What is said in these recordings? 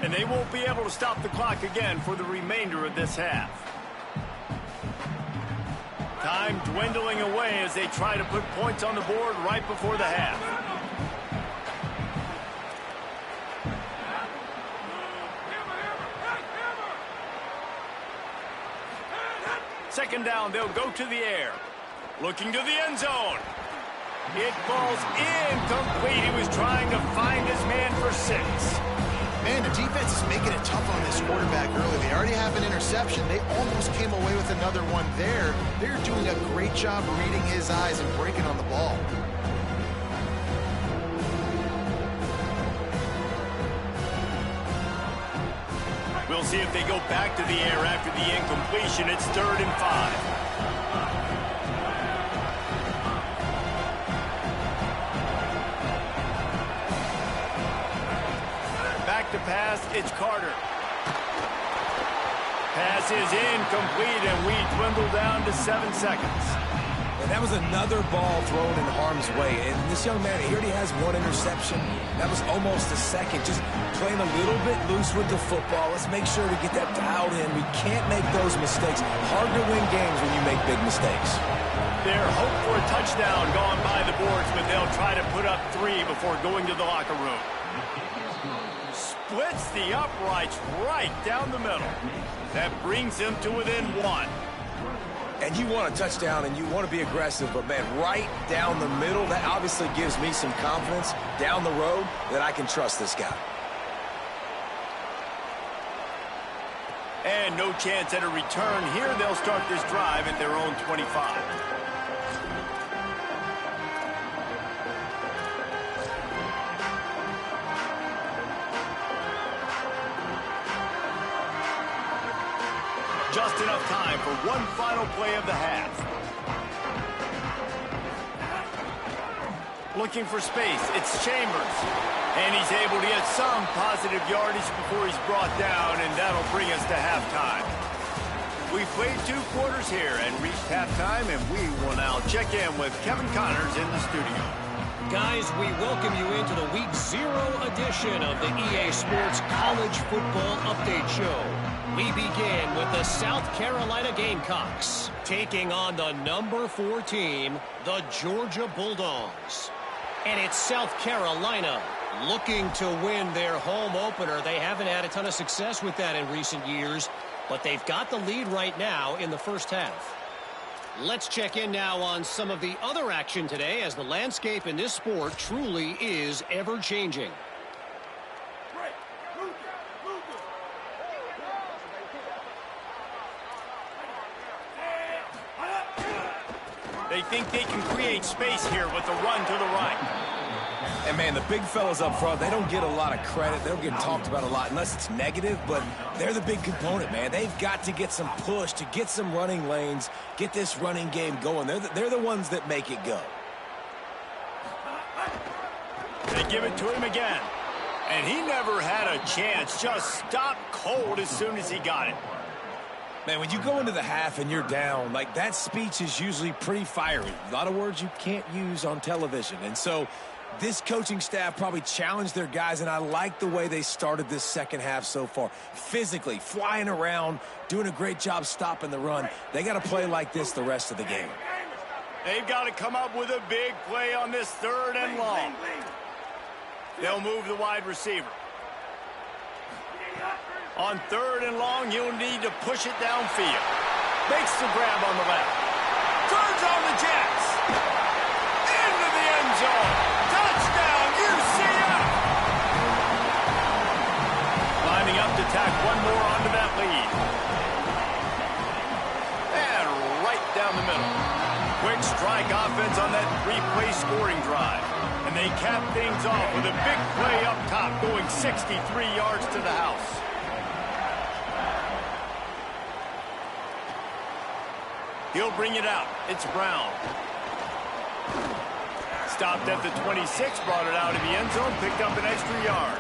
And they won't be able to stop the clock again for the remainder of this half. Time dwindling away as they try to put points on the board right before the half. Second down, they'll go to the air. Looking to the end zone. It falls incomplete. He was trying to find his man for 6. Man, the defense is making it tough on this quarterback early. They already have an interception. They almost came away with another one there. They're doing a great job reading his eyes and breaking on the ball. We'll see if they go back to the air after the incompletion. It's 3rd and 5. To pass, it's Carter. Pass is incomplete, and we dwindle down to 7 seconds. And that was another ball thrown in harm's way. And this young man, he already has 1 interception. That was almost a second. Just playing a little bit loose with the football. Let's make sure we get that dialed in. We can't make those mistakes. Hard to win games when you make big mistakes. Their hope for a touchdown gone by the boards, but they'll try to put up 3 before going to the locker room. Splits the uprights right down the middle. That brings him to within 1. And you want a touchdown and you want to be aggressive, but man, right down the middle, that obviously gives me some confidence down the road that I can trust this guy. And no chance at a return here. They'll start this drive at their own 25. Just enough time for one final play of the half. Looking for space, it's Chambers. And he's able to get some positive yardage before he's brought down, and that'll bring us to halftime. We've played 2 quarters here and reached halftime, and we will now check in with Kevin Connors in the studio. Guys, we welcome you into the Week 0 edition of the EA Sports College Football Update Show. We begin with the South Carolina Gamecocks taking on the number 4 team, the Georgia Bulldogs. And it's South Carolina looking to win their home opener. They haven't had a ton of success with that in recent years, but they've got the lead right now in the first half. Let's check in now on some of the other action today, as the landscape in this sport truly is ever-changing. They think they can create space here with the run to the right. And, man, the big fellas up front, they don't get a lot of credit. They don't get talked about a lot unless it's negative, but they're the big component, man. They've got to get some push, to get some running lanes, get this running game going. They're the ones that make it go. They give it to him again. And he never had a chance. Just stopped cold as soon as he got it. Man, when you go into the half and you're down, like, that speech is usually pretty fiery. A lot of words you can't use on television. And so this coaching staff probably challenged their guys, and I like the way they started this second half so far. Physically, flying around, doing a great job stopping the run. They got to play like this the rest of the game. They've got to come up with a big play on this 3rd and long. They'll move the wide receiver. On 3rd and long, you'll need to push it downfield. Makes the grab on the left. Turns on the Jets. Into the end zone. Touchdown, UCF! Lining up to tack one more onto that lead. And right down the middle. Quick strike offense on that 3-play scoring drive. And they cap things off with a big play up top, going 63 yards to the house. He'll bring it out. It's Brown. Stopped at the 26, brought it out of the end zone, picked up an extra yard.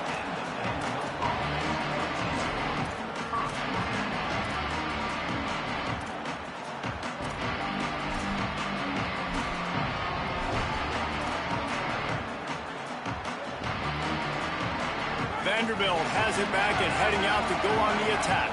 Vanderbilt has it back and heading out to go on the attack.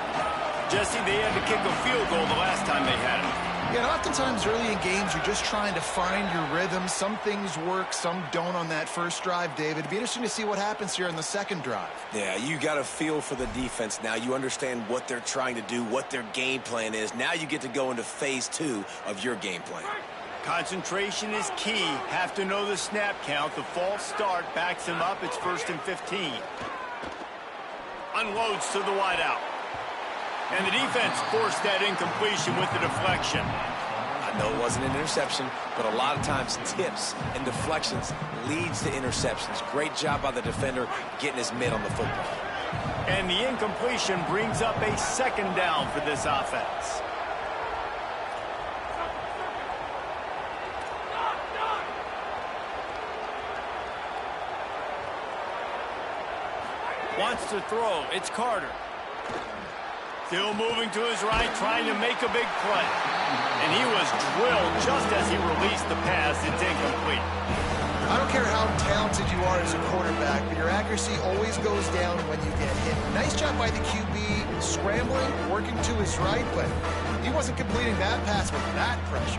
Jesse, they had to kick a field goal the last time they had it. Yeah, and oftentimes early in games, you're just trying to find your rhythm. Some things work, some don't on that first drive, David. It'd be interesting to see what happens here on the second drive. Yeah, you got a feel for the defense now. You understand what they're trying to do, what their game plan is. Now you get to go into phase 2 of your game plan. Concentration is key. Have to know the snap count. The false start backs him up. It's 1st and 15. Unloads to the wideout. And the defense forced that incompletion with the deflection. I know it wasn't an interception, but a lot of times tips and deflections leads to interceptions. Great job by the defender getting his mitt on the football. And the incompletion brings up a 2nd down for this offense. Wants to throw. It's Carter. Still moving to his right, trying to make a big play. And he was drilled just as he released the pass. It's incomplete. I don't care how talented you are as a quarterback, but your accuracy always goes down when you get hit. Nice job by the QB, scrambling, working to his right, but he wasn't completing that pass with that pressure.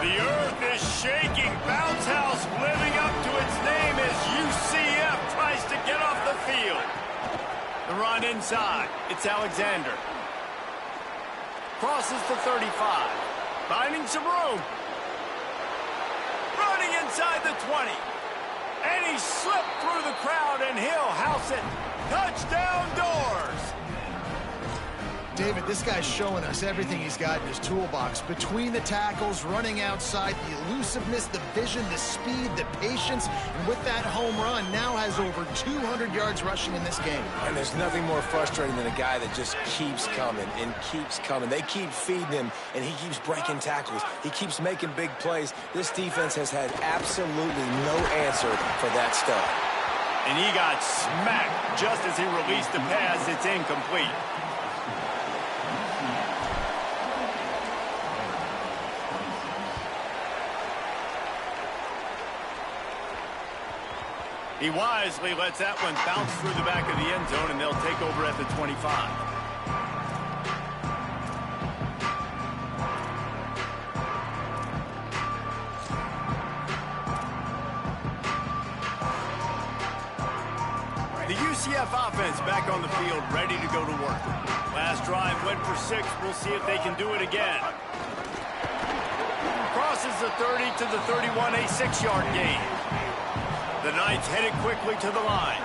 The earth is shaking. Bounce house living up to its name as UCF tries to get off the field. The run inside. It's Alexander. Crosses the 35. Finding some room. Running inside the 20. And he slipped through the crowd and he'll house it. Touchdown Doors. David, this guy's showing us everything he's got in his toolbox. Between the tackles, running outside, the elusiveness, the vision, the speed, the patience, and with that home run, now has over 200 yards rushing in this game. And there's nothing more frustrating than a guy that just keeps coming and keeps coming. They keep feeding him, and he keeps breaking tackles. He keeps making big plays. This defense has had absolutely no answer for that stud. And he got smacked just as he released the pass. It's incomplete. He wisely lets that one bounce through the back of the end zone, and they'll take over at the 25. The UCF offense back on the field, ready to go to work. Last drive went for 6. We'll see if they can do it again. Crosses the 30 to the 31, a 6-yard gain. The Knights headed quickly to the line.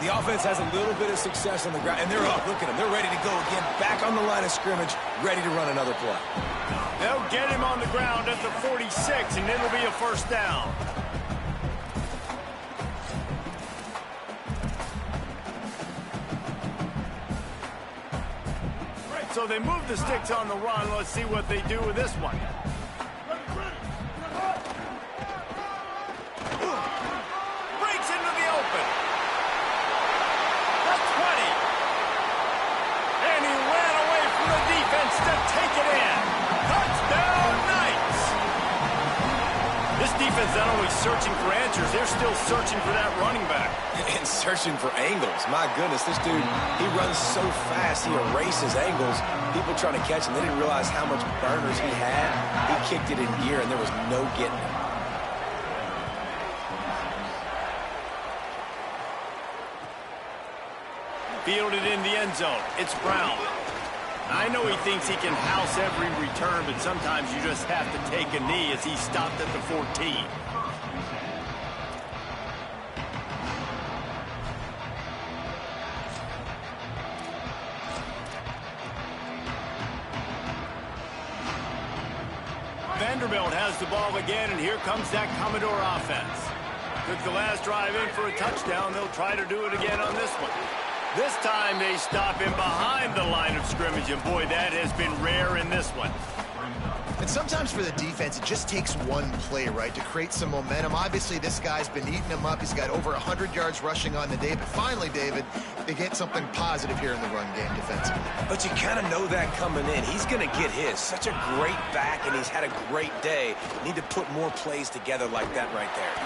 The offense has a little bit of success on the ground, and they're up. Look at them. They're ready to go again. Back on the line of scrimmage, ready to run another play. They'll get him on the ground at the 46, and it'll be a 1st down. So they move the sticks on the run. Let's see what they do with this one. Not only searching for answers, they're still searching for that running back. And searching for angles. My goodness, this dude, he runs so fast, he erases angles. People trying to catch him, they didn't realize how much burners he had. He kicked it in gear, and there was no getting him. Fielded in the end zone. It's Brown. I know he thinks he can house every return, but sometimes you just have to take a knee as he stopped at the 14. Vanderbilt has the ball again, and here comes that Commodore offense. Took the last drive in for a touchdown. They'll try to do it again on this one. This time they stop him behind the line of scrimmage, and boy, that has been rare in this one. And And sometimes for the defense, it just takes one play, right, to create some momentum. Obviously, this guy's been eating him up. He's got over 100 yards rushing on the day. But finally, David, they get something positive here in the run game defensively. But you kind of know that coming in. He's going to get his. Such a great back, and he's had a great day. Need to put more plays together like that right there.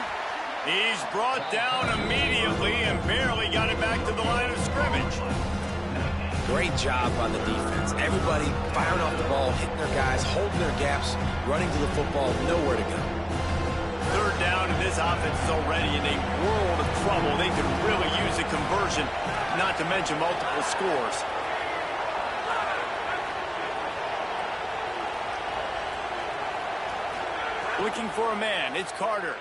He's brought down immediately and barely got it back to the line of scrimmage. Great job on the defense. Everybody firing off the ball, hitting their guys, holding their gaps, running to the football, nowhere to go. Third down, and this offense is already in a world of trouble. They could really use a conversion, not to mention multiple scores. Looking for a man, it's Carter.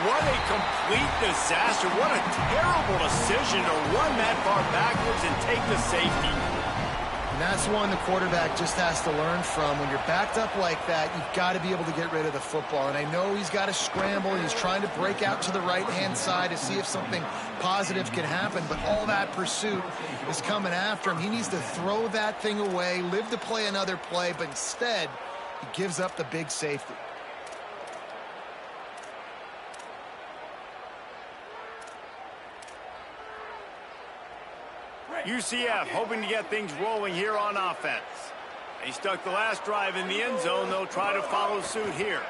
What a complete disaster. What a terrible decision to run that far backwards and take the safety. And that's one the quarterback just has to learn from. When you're backed up like that, you've got to be able to get rid of the football. And I know he's got to scramble. He's trying to break out to the right-hand side to see if something positive can happen. But all that pursuit is coming after him. He needs to throw that thing away, live to play another play, but instead he gives up the big safety. UCF hoping to get things rolling here on offense. They stuck the last drive in the end zone. They'll try to follow suit here.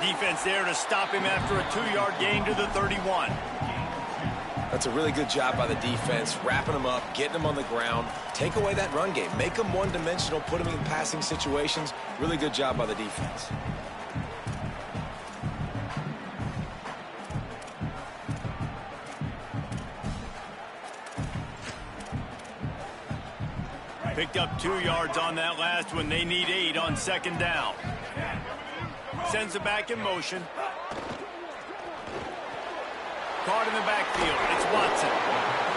Defense there to stop him after a 2-yard gain to the 31. That's a really good job by the defense, wrapping them up, getting them on the ground. Take away that run game. Make them one-dimensional, put them in passing situations. Really good job by the defense. Picked up 2 yards on that last one. They need 8 on second down. Sends it back in motion. Caught in the backfield. It's Watson.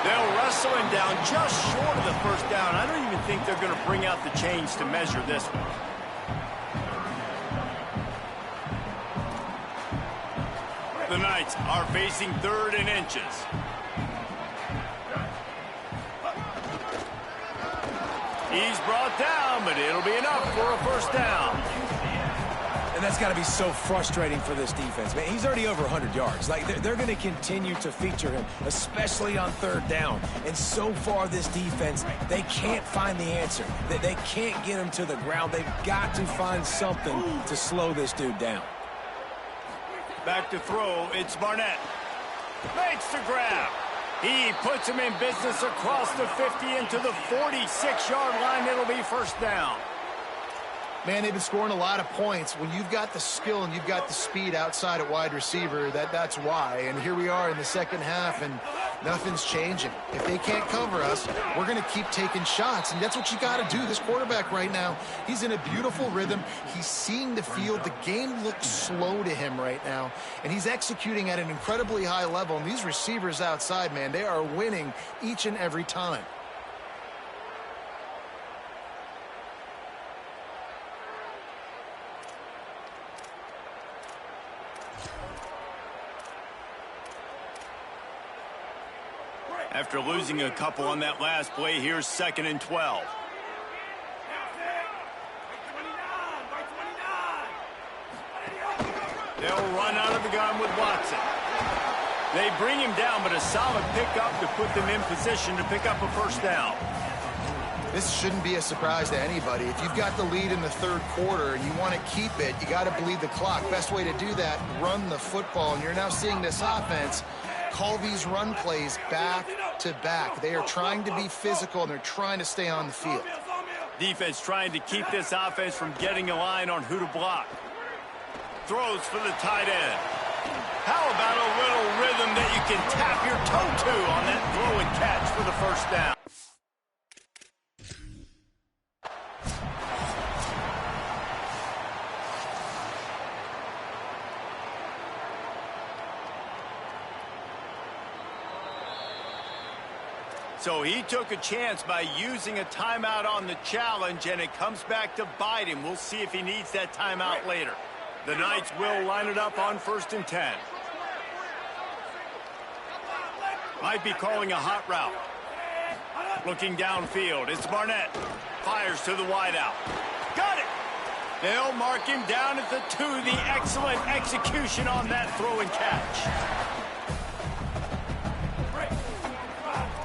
They'll wrestle him down just short of the first down. I don't even think they're going to bring out the chains to measure this one. The Knights are facing 3rd and inches. He's brought down, but it'll be enough for a first down. And that's got to be so frustrating for this defense. Man, he's already over 100 yards. Like, they're going to continue to feature him, especially on 3rd down. And so far, this defense, they can't find the answer. They can't get him to the ground. They've got to find something to slow this dude down. Back to throw, it's Barnett. Makes the grab. He puts him in business across the 50 into the 46-yard line. It'll be first down. Man, they've been scoring a lot of points. When you've got the skill and you've got the speed outside at wide receiver, that's why. And here we are in the second half, and nothing's changing. If they can't cover us, we're going to keep taking shots, and that's what you got to do. This quarterback right now, he's in a beautiful rhythm. He's seeing the field. The game looks slow to him right now, and he's executing at an incredibly high level. And these receivers outside, man, they are winning each and every time. After losing a couple on that last play, here's 2nd and 12. They'll run out of the gun with Watson. They bring him down, but a solid pickup to put them in position to pick up a first down. This shouldn't be a surprise to anybody. If you've got the lead in the 3rd quarter and you want to keep it, you got to bleed the clock. Best way to do that, run the football. And you're now seeing this offense call these run plays back to back. They are trying to be physical, and they're trying to stay on the field. Defense trying to keep this offense from getting a line on who to block. Throws for the tight end. How about a little rhythm that you can tap your toe to on that throw and catch for the first down? So he took a chance by using a timeout on the challenge, and it comes back to bite him. We'll see if he needs that timeout later. The Knights will line it up on 1st and 10. Might be calling a hot route. Looking downfield, it's Barnett. Fires to the wideout. Got it! They'll mark him down at the 2. The excellent execution on that throw and catch.